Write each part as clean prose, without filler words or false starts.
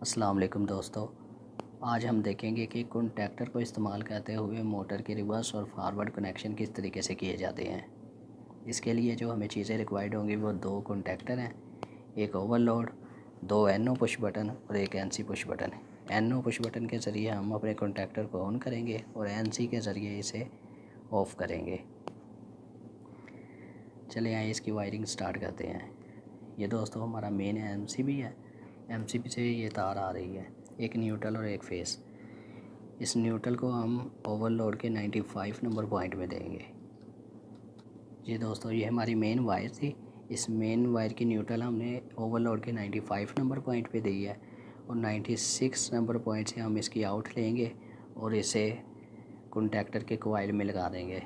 अस्सलाम वालेकुम दोस्तों। आज हम देखेंगे कि कॉन्टैक्टर को इस्तेमाल करते हुए मोटर के रिवर्स और फॉरवर्ड कनेक्शन किस तरीके से किए जाते हैं। इसके लिए जो हमें चीज़ें रिक्वायर्ड होंगी वो दो कॉन्टैक्टर हैं, एक ओवरलोड, दो एनओ पुश बटन और एक एनसी पुश बटन है। एनओ पुश बटन के ज़रिए हम अपने कॉन्टैक्टर को ऑन करेंगे और एनसी के ज़रिए इसे ऑफ़ करेंगे। चलिए आइए इसकी वायरिंग स्टार्ट करते हैं। ये दोस्तों हमारा मेन एमसीबी है। एमसीबी से ये तार आ रही है, एक न्यूट्रल और एक फेस। इस न्यूट्रल को हम ओवरलोड के 95 नंबर पॉइंट में देंगे। जी दोस्तों, ये हमारी मेन वायर थी। इस मेन वायर की न्यूट्रल हमने ओवरलोड के 95 नंबर पॉइंट पे दी है और 96 नंबर पॉइंट से हम इसकी आउट लेंगे और इसे कॉन्टैक्टर के कॉइल में लगा देंगे।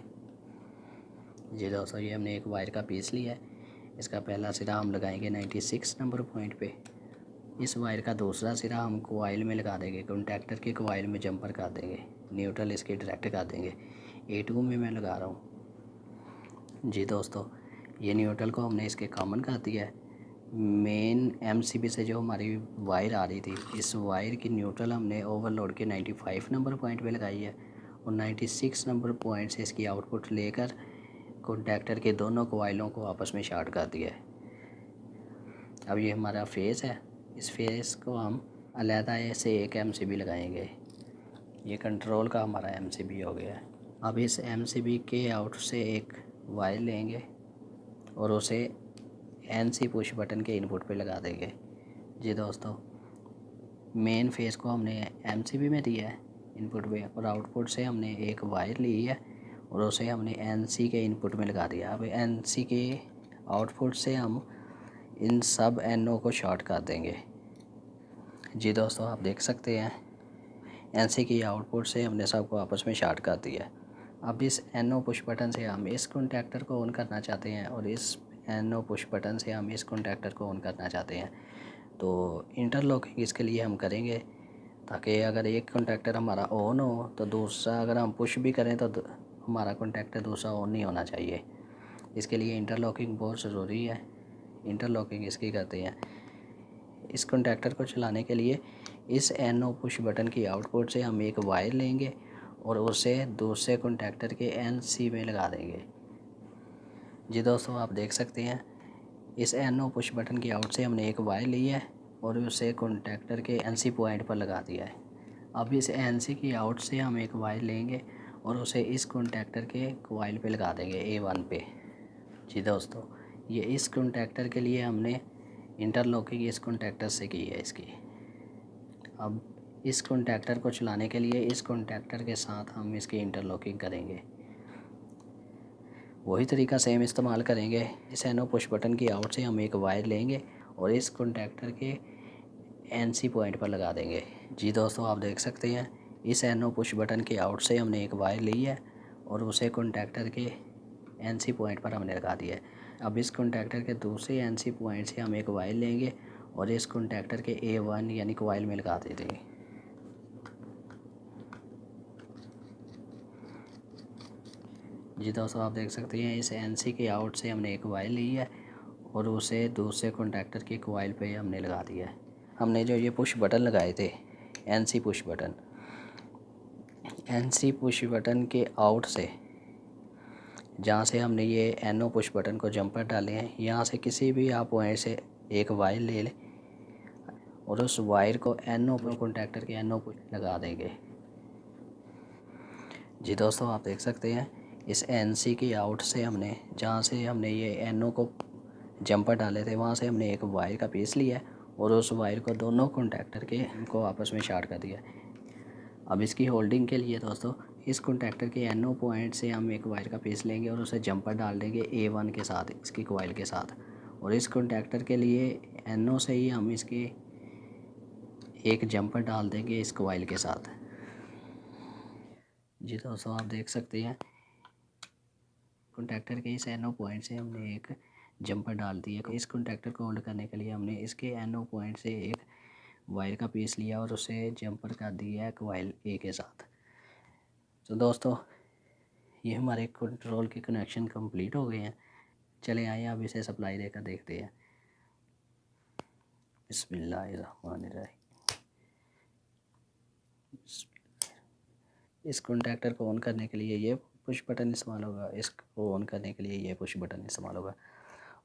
जी दोस्तों, ये हमने एक वायर का पीस लिया है। इसका पहला सिरा हम लगाएंगे 96 नंबर पॉइंट पे। इस वायर का दूसरा सिरा हम कॉइल में लगा देंगे, कॉन्टैक्टर के कॉइल में जंपर कर देंगे, न्यूट्रल इसके डायरेक्ट कर देंगे। A2 में मैं लगा रहा हूँ। जी दोस्तों, ये न्यूट्रल को हमने इसके कॉमन कर दिया है। मेन एमसीबी से जो हमारी वायर आ रही थी, इस वायर की न्यूट्रल हमने ओवरलोड के 95 नंबर पॉइंट पे लगाई है और 96 नंबर पॉइंट से इसकी आउटपुट लेकर कॉन्टैक्टर के दोनों कॉइलों को आपस में शॉर्ट कर दिया है। अब ये हमारा फेस है। इस फेस को हम अलहदा से एक एमसीबी लगाएंगे। ये कंट्रोल का हमारा एमसीबी हो गया है। अब इस एमसीबी के आउट से एक वायर लेंगे और उसे एनसी पुश बटन के इनपुट पे लगा देंगे। जी दोस्तों, मेन फेस को हमने एमसीबी में दिया है इनपुट पे और आउटपुट से हमने एक वायर ली है और उसे हमने एनसी के इनपुट में लगा दिया। अब एनसी के आउटपुट से हम इन सब एनओ को शॉर्ट कर देंगे। जी दोस्तों, आप देख सकते हैं एनसी की आउटपुट से हमने सबको आपस में शॉर्ट कर दिया। अब इस एनओ पुश बटन से हम इस कॉन्टैक्टर को ऑन करना चाहते हैं और इस एनओ पुश बटन से हम इस कॉन्टैक्टर को ऑन करना चाहते हैं। तो इंटरलॉकिंग इसके लिए हम करेंगे ताकि अगर एक कॉन्टैक्टर हमारा ऑन हो तो दूसरा अगर हम पुश भी करें तो हमारा कॉन्टैक्टर दूसरा ऑन नहीं होना चाहिए। इसके लिए इंटरलॉकिंग बहुत ज़रूरी है। इंटरलॉकिंग इसकी करते हैं। इस कॉन्टैक्टर को चलाने के लिए इस एनओ पुश बटन की आउटपुट से हम एक वायर लेंगे और उसे दूसरे कॉन्टैक्टर के एनसी में लगा देंगे। जी दोस्तों, आप देख सकते हैं इस एनओ पुश बटन की आउट से हमने एक वायर ली है और उसे कॉन्टैक्टर के एनसी पॉइंट पर लगा दिया है। अब इस एनसी की आउट से हम एक वायर लेंगे और उसे इस कॉन्टैक्टर के कॉइल पे लगा देंगे A1 पे। जी दोस्तों, ये इस कॉन्टैक्टर के लिए हमने इंटरलॉकिंग इस कॉन्टैक्टर से की है इसकी। अब इस कॉन्टैक्टर को चलाने के लिए इस कॉन्टैक्टर के साथ हम इसकी इंटरलॉकिंग करेंगे। वही तरीका सेम इस्तेमाल करेंगे। इस एनओ पुश बटन की आउट से हम एक वायर लेंगे और इस कॉन्टैक्टर के एनसी पॉइंट पर लगा देंगे। जी दोस्तों, आप देख सकते हैं इस एनओ पुश बटन की आउट से हमने एक वायर ली है और उसे कॉन्टैक्टर के एनसी पॉइंट पर हमने लगा दिया है। अब इस कॉन्टैक्टर के दूसरे एनसी पॉइंट से हम एक वायर लेंगे और इस कॉन्टैक्टर के A1 यानी कॉइल में लगा देंगे। जी दोस्तों, आप देख सकते हैं इस एनसी के आउट से हमने एक वायर ली है और उसे दूसरे कॉन्टैक्टर के कॉइल पे हमने लगा दिया है। हमने जो ये पुश बटन लगाए थे एनसी पुश बटन के आउट से जहाँ से हमने ये एनओ पुश बटन को जंपर डाले हैं, यहाँ से किसी भी आप पॉइंट से एक वायर ले लें और उस वायर को एनओ कॉन्टैक्टर के एनओ पुश लगा देंगे। जी दोस्तों, आप देख सकते हैं इस एनसी की आउट से हमने जहाँ से हमने ये एनओ को जंपर डाले थे वहाँ से हमने एक वायर का पीस लिया और उस वायर को दोनों कॉन्टैक्टर के को आपस में शॉर्ट कर दिया। अब इसकी होल्डिंग के लिए दोस्तों इस कॉन्टैक्टर के एनओ पॉइंट से हम एक वायर का पीस लेंगे और उसे जंपर डाल देंगे A1 के साथ, इसकी कॉइल के साथ। और इस कॉन्टैक्टर के लिए एनओ से ही हम इसके एक जंपर डाल देंगे इस कॉइल के साथ। जी दोस्तों, आप देख सकते हैं कॉन्टैक्टर के इस एनओ पॉइंट से हमने एक जंपर डाल दिया। इस कॉन्टैक्टर को होल्ड करने के लिए हमने इसके एनओ पॉइंट से एक वायर का पीस लिया और उसे जंपर कर दिया कॉइल A के साथ। तो दोस्तों, ये हमारे कंट्रोल के कनेक्शन कंप्लीट हो गए हैं। चले आइए अब इसे सप्लाई देकर देखते हैं। बिस्मिल्लाहिर्रहमानिर्रहीम। इस कॉन्टैक्टर को ऑन करने के लिए ये पुश बटन इस्तेमाल होगा, इसको ऑन करने के लिए ये पुश बटन इस्तेमाल होगा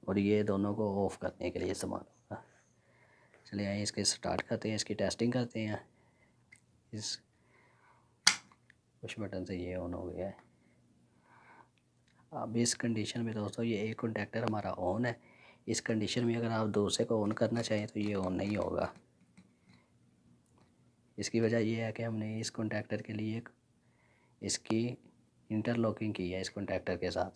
और ये दोनों को ऑफ़ करने के लिए इस्तेमाल होगा। चलिए आइए इसके स्टार्ट करते हैं, इसकी टेस्टिंग करते हैं। इस पुश बटन से ये ऑन हो गया है। अब इस कंडीशन में दोस्तों ये एक कॉन्टैक्टर हमारा ऑन है। इस कंडीशन में अगर आप दूसरे को ऑन करना चाहें तो ये ऑन नहीं होगा। इसकी वजह ये है कि हमने इस कॉन्टैक्टर के लिए इसकी इंटरलॉकिंग की है इस कॉन्टैक्टर के साथ।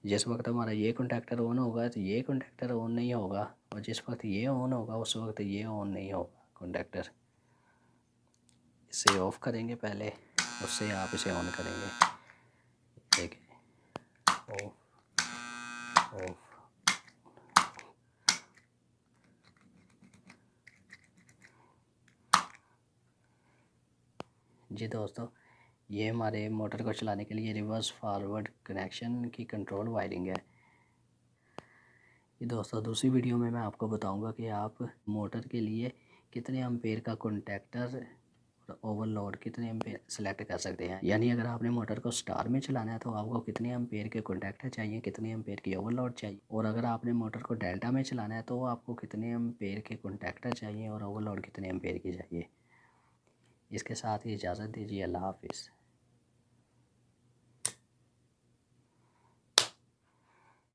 जिस वक्त हमारा ये कॉन्टैक्टर ऑन होगा तो ये कॉन्टैक्टर ऑन नहीं होगा और जिस वक्त ये ऑन होगा उस वक्त ये ऑन नहीं होगा कॉन्टैक्टर। इसे ऑफ़ करेंगे पहले, उससे आप इसे ऑन करेंगे। देखिए ऑफ ऑफ। जी दोस्तों, ये हमारे मोटर को चलाने के लिए रिवर्स फॉरवर्ड कनेक्शन की कंट्रोल वायरिंग है। ये दोस्तों दूसरी वीडियो में मैं आपको बताऊंगा कि आप मोटर के लिए कितने एम्पेयर का कॉन्टैक्टर और ओवरलोड कितने एम्पेयर सेलेक्ट कर सकते हैं। यानी अगर आपने मोटर को स्टार में चलाना है तो आपको कितने एम्पेयर के कॉन्टैक्टर चाहिए, कितने एम्पेयर की ओवरलोड चाहिए, और अगर आपने मोटर को डेल्टा में चलाना है तो आपको कितने एम्पेयर के कॉन्टैक्टर चाहिए और ओवरलोड कितने एम्पेयर की चाहिए। इसके साथ ही इजाज़त दीजिए। अल्लाह हाफिज़।